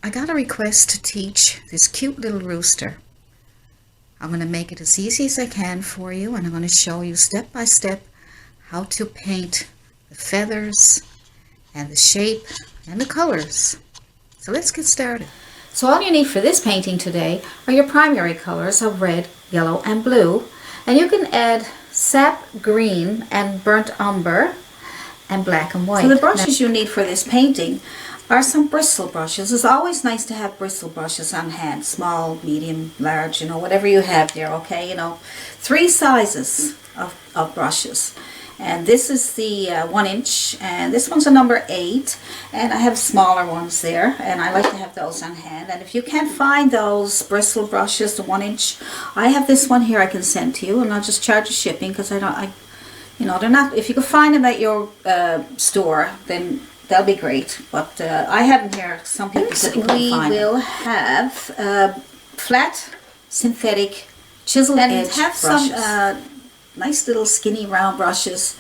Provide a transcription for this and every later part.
I got a request to teach this cute little rooster. I'm going to make it as easy as I can for you, and I'm going to show you step by step how to paint the feathers and the shape and the colors. So let's get started. So all you need for this painting today are your primary colors of red, yellow, and blue. And you can add sap green and burnt umber and black and white. So the brushes you need for this painting are some bristle brushes. It's always nice to have bristle brushes on hand, small, medium, large, whatever you have there, okay? 3 sizes of brushes. And this is the 1 inch, and this one's a number 8, and I have smaller ones there, and I like to have those on hand. And if you can't find those bristle brushes, the 1 inch, I have this one here I can send to you, and I'll just charge you shipping, because they're not, if you can find them at your store, then that'll be great. But I have them here. Some people said you couldn't find them. We will have flat, synthetic, chiseled edge brushes. Some nice little skinny round brushes,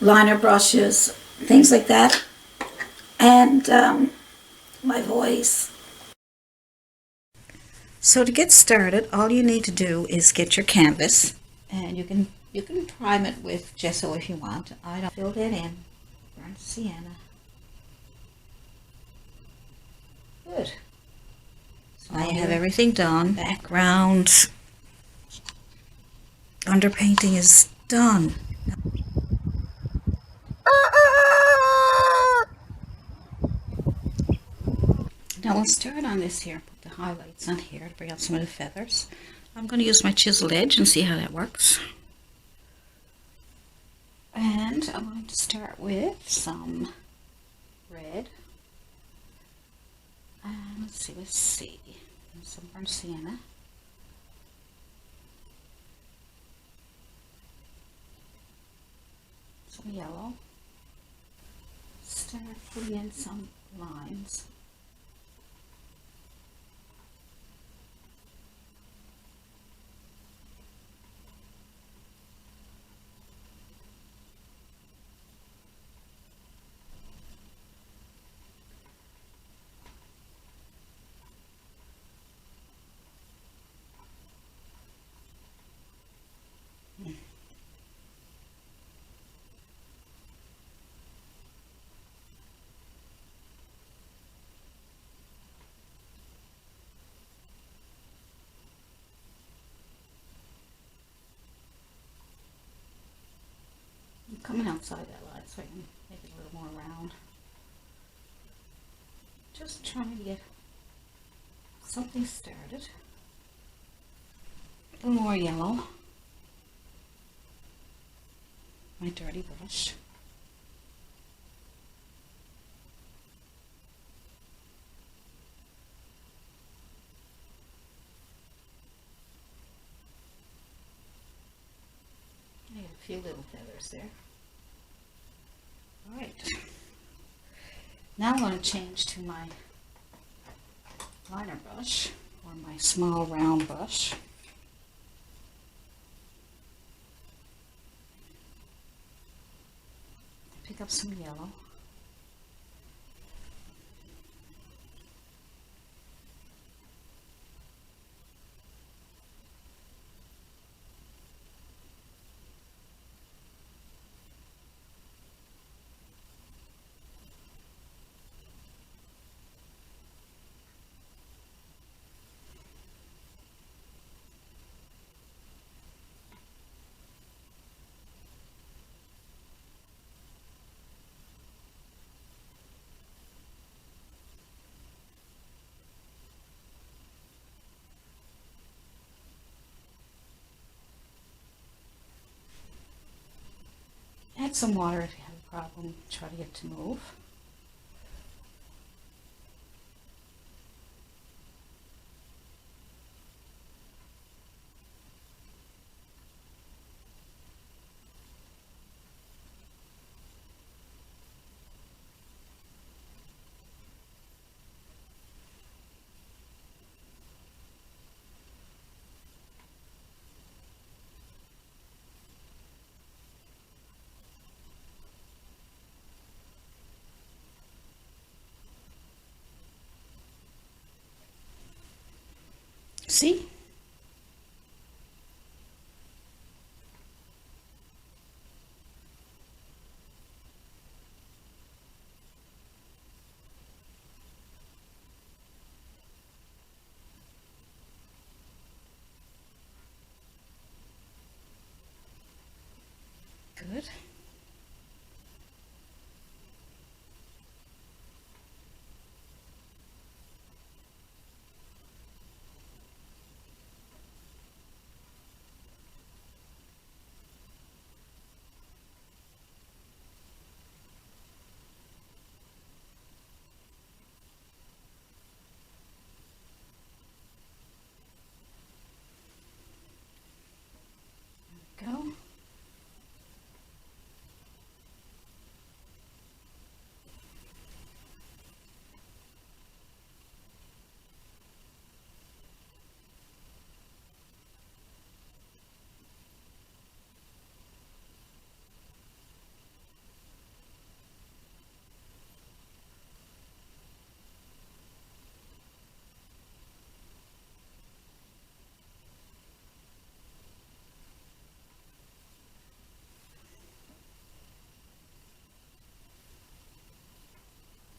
liner brushes, things like that. And my voice. So to get started, all you need to do is get your canvas, and you can prime it with gesso if you want. I don't fill that in. Burnt sienna. Good. So now you have everything done. Background, underpainting is done. Now we'll start on this here. Put the highlights on here to bring out some of the feathers. I'm going to use my chiseled edge and see how that works. And I'm going to start with some red. And let's see. And some burnt sienna. Some yellow. Start putting in some lines. Coming outside that light so I can make it a little more round. Just trying to get something started. A little more yellow. My dirty brush. I have a few little feathers there. Alright, now I'm going to change to my liner brush, or my small round brush. Pick up some yellow. Add some water if you have a problem. Try to get it to move. See? Good. Go.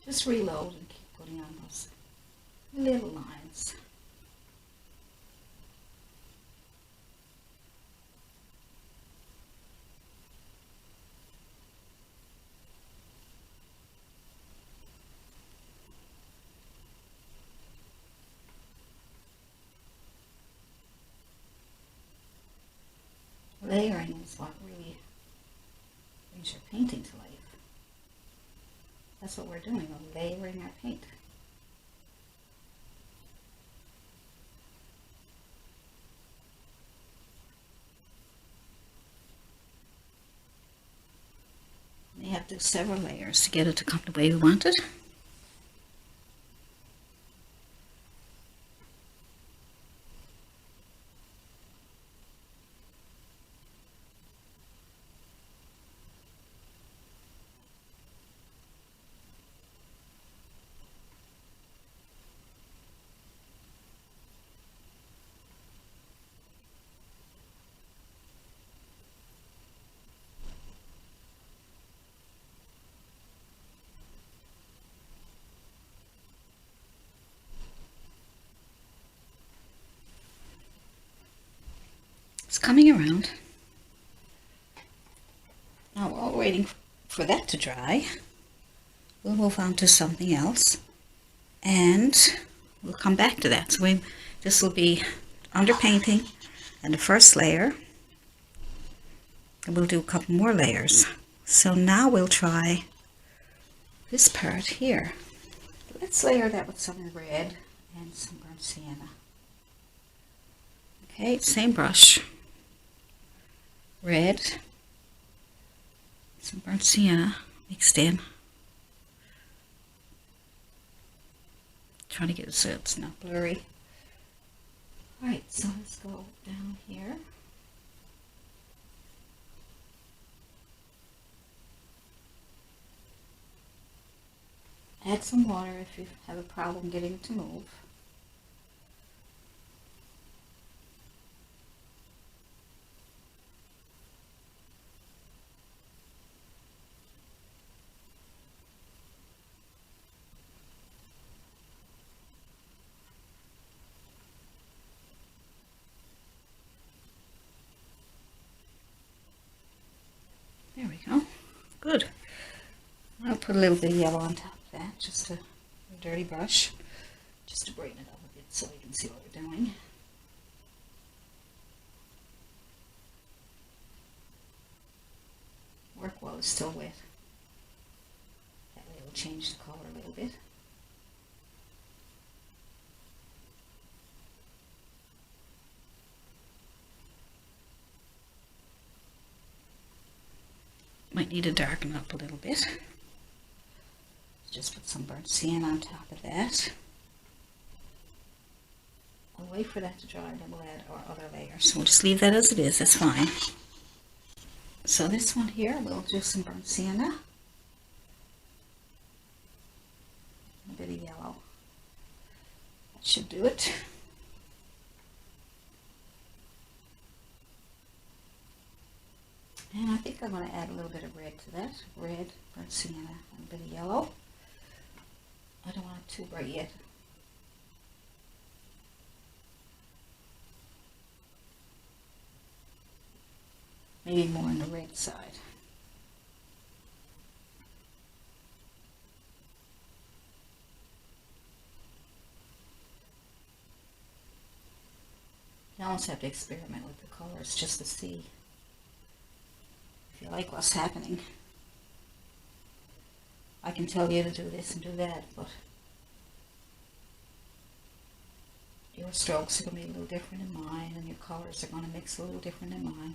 Just reload and keep putting on those little lines. Layering is what really brings your painting to life. That's what we're doing, we're layering our paint. You have to do several layers to get it to come the way we want it. It's coming around. Now while we're waiting for that to dry, we'll move on to something else and we'll come back to that. So this will be underpainting and the first layer, and we'll do a couple more layers. So now we'll try this part here. Let's layer that with some red and some burnt sienna. Okay, same brush. Red, some burnt sienna mixed in. Trying to get it so it's not blurry. Alright, so let's go down here. Add some water if you have a problem getting it to move. There we go. Good. I'll put a little bit of yellow on top of that, just a dirty brush, just to brighten it up a bit so you can see what we're doing. Work while it's still wet. That way it will change the color a little bit. Might need to darken up a little bit. Just put some burnt sienna on top of that. I'll wait for that to dry, then we'll add our other layers. So we'll just leave that as it is, that's fine. So this one here, we'll do some burnt sienna. A bit of yellow. That should do it. I'm going to add a little bit of red to that. Red, burnt sienna, and a bit of yellow. I don't want it too bright yet. Maybe more on the red side. You almost have to experiment with the colors just to see if you like what's happening. I can tell you to do this and do that, but your strokes are going to be a little different than mine, and your colors are going to mix a little different than mine.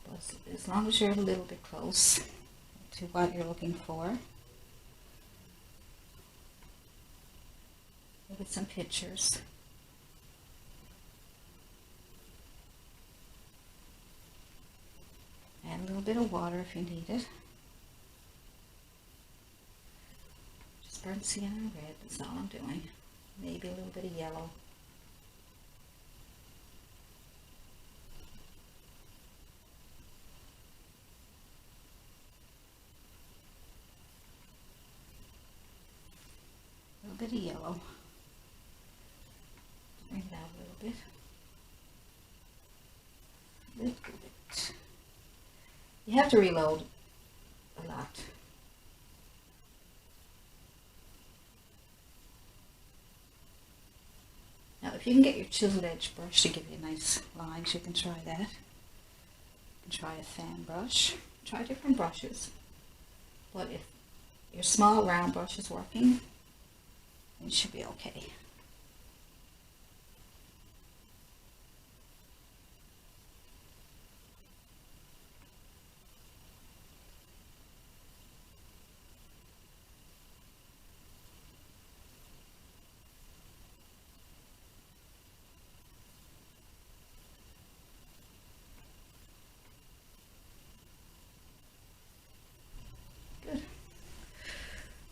But as long as you're a little bit close to what you're looking for, look at some pictures. Add a little bit of water if you need it. Just burnt sienna and red, that's all I'm doing. Maybe a little bit of yellow. A little bit of yellow. Bring it out a little bit. Little bit. You have to reload a lot. Now, if you can get your chiseled edge brush to give you nice lines, you can try that. You can try a fan brush. Try different brushes. But if your small round brush is working, it should be okay.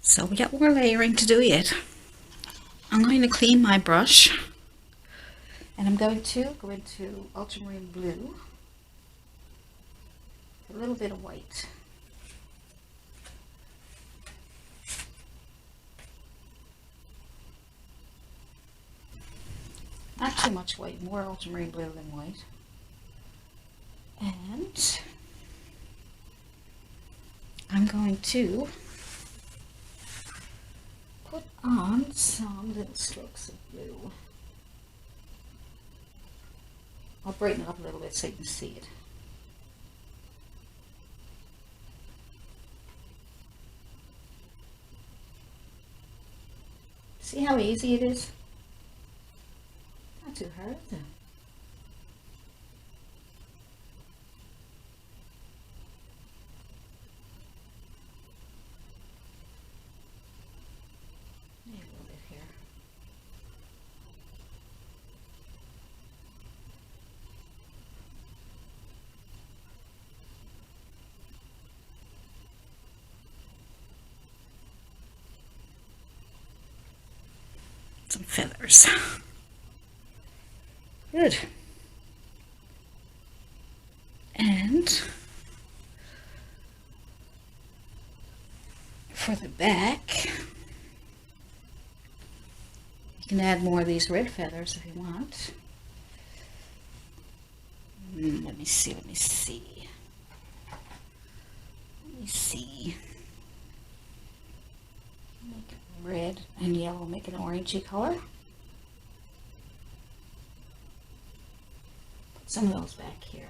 So we got more layering to do yet. I'm going to clean my brush, and I'm going to go into ultramarine blue, a little bit of white. Not too much white, more ultramarine blue than white. And I'm going to put on some little strokes of blue. I'll brighten it up a little bit so you can see it. See how easy it is? Not too hard, is it? Some feathers. Good. And for the back, you can add more of these red feathers if you want. Let me see. Make it red and yellow, make an orangey color. Put some of those back here.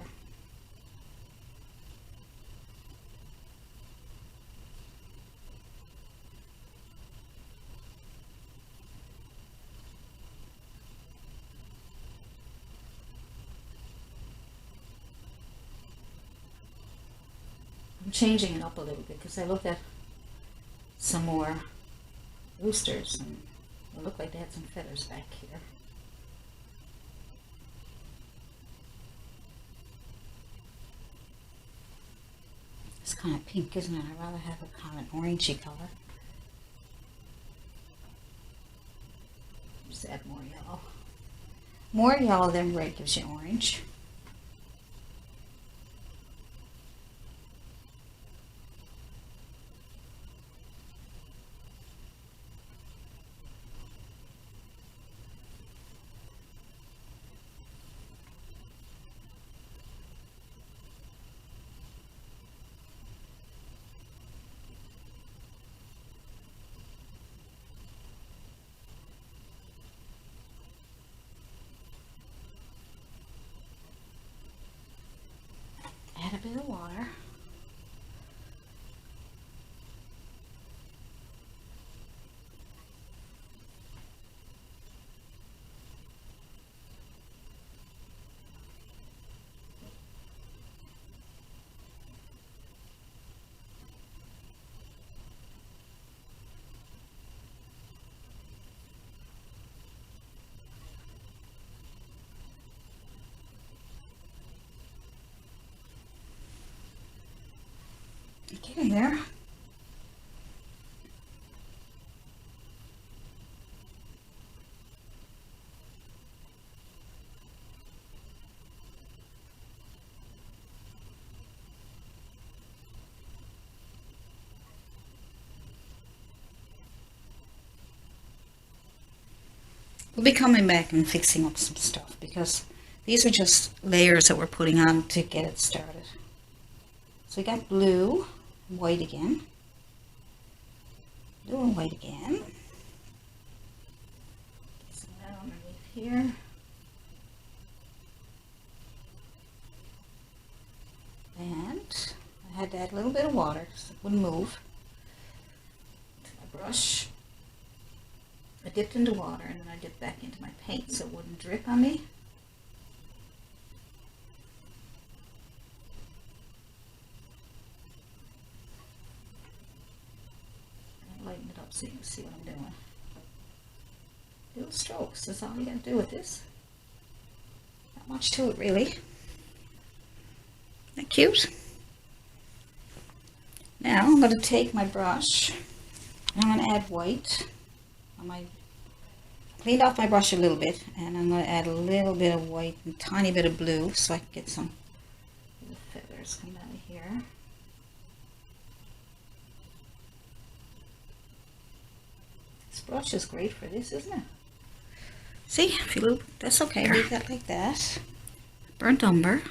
I'm changing it up a little bit because I looked at some more roosters and it looked like they had some feathers back here. It's kind of pink, isn't it? I'd rather have a kind of orangey color. Just add more yellow. More yellow than red gives you orange. a bit of water. Get in there. We'll be coming back and fixing up some stuff because these are just layers that we're putting on to get it started. So we got blue, white again, blue and white again. Get some of that underneath here. And I had to add a little bit of water so it wouldn't move. To my brush. I dipped into water and then I dipped back into my paint so it wouldn't drip on me. And lighten it up so you can see what I'm doing. Little strokes, that's all you gotta do with this. Not much to it really. Isn't that cute? Now I'm going to take my brush and I'm going to add white. I cleaned off my brush a little bit and I'm going to add a little bit of white and a tiny bit of blue so I can get some little feathers coming out of here. This brush is great for this, isn't it? See, if you loop, that's okay, leave that like that. Burnt umber,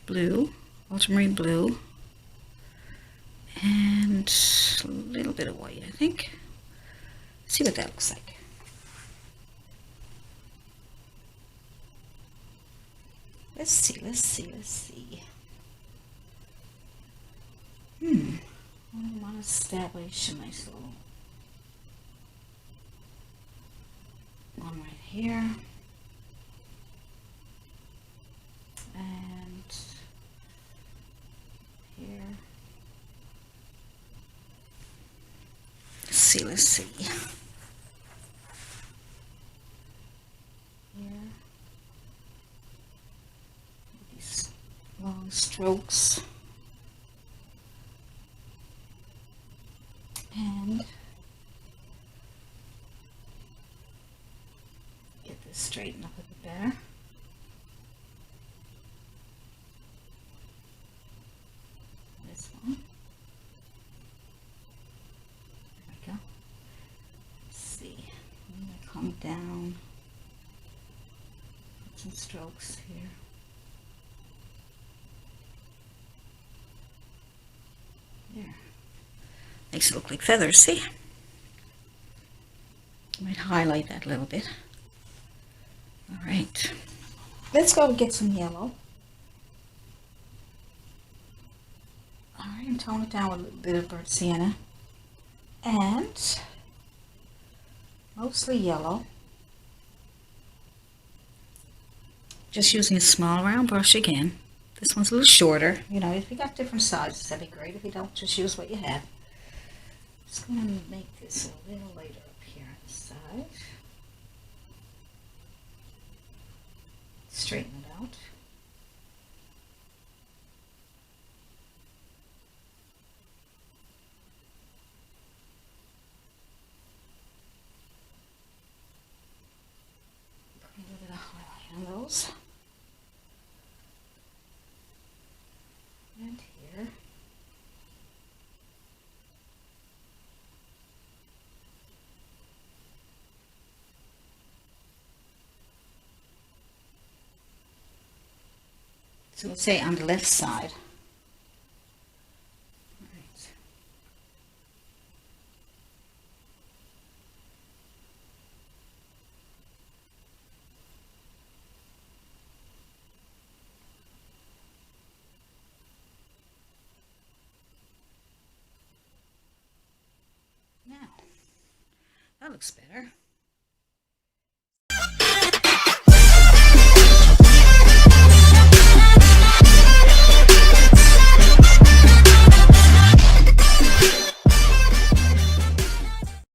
blue, ultramarine blue, and a little bit of white, I think. See what that looks like. Let's see. I want to establish a nice little one right here. And here. Let's see. Here. These long strokes. And get this straightened up a bit better. This one. There we go. Let's see. I'm going to come down. Put some strokes here. There. Makes it look like feathers, see? I might highlight that a little bit. Alright. Let's go get some yellow. Alright, and tone it down with a little bit of burnt sienna. And mostly yellow. Just using a small round brush again. This one's a little shorter. You know, if you got different sizes, that'd be great. If you don't, just use what you have. Just going to make this a little lighter up here on the side. Straighten it out. Put a little bit of highlight on those. And here. So let's say on the left side. All right. That looks better.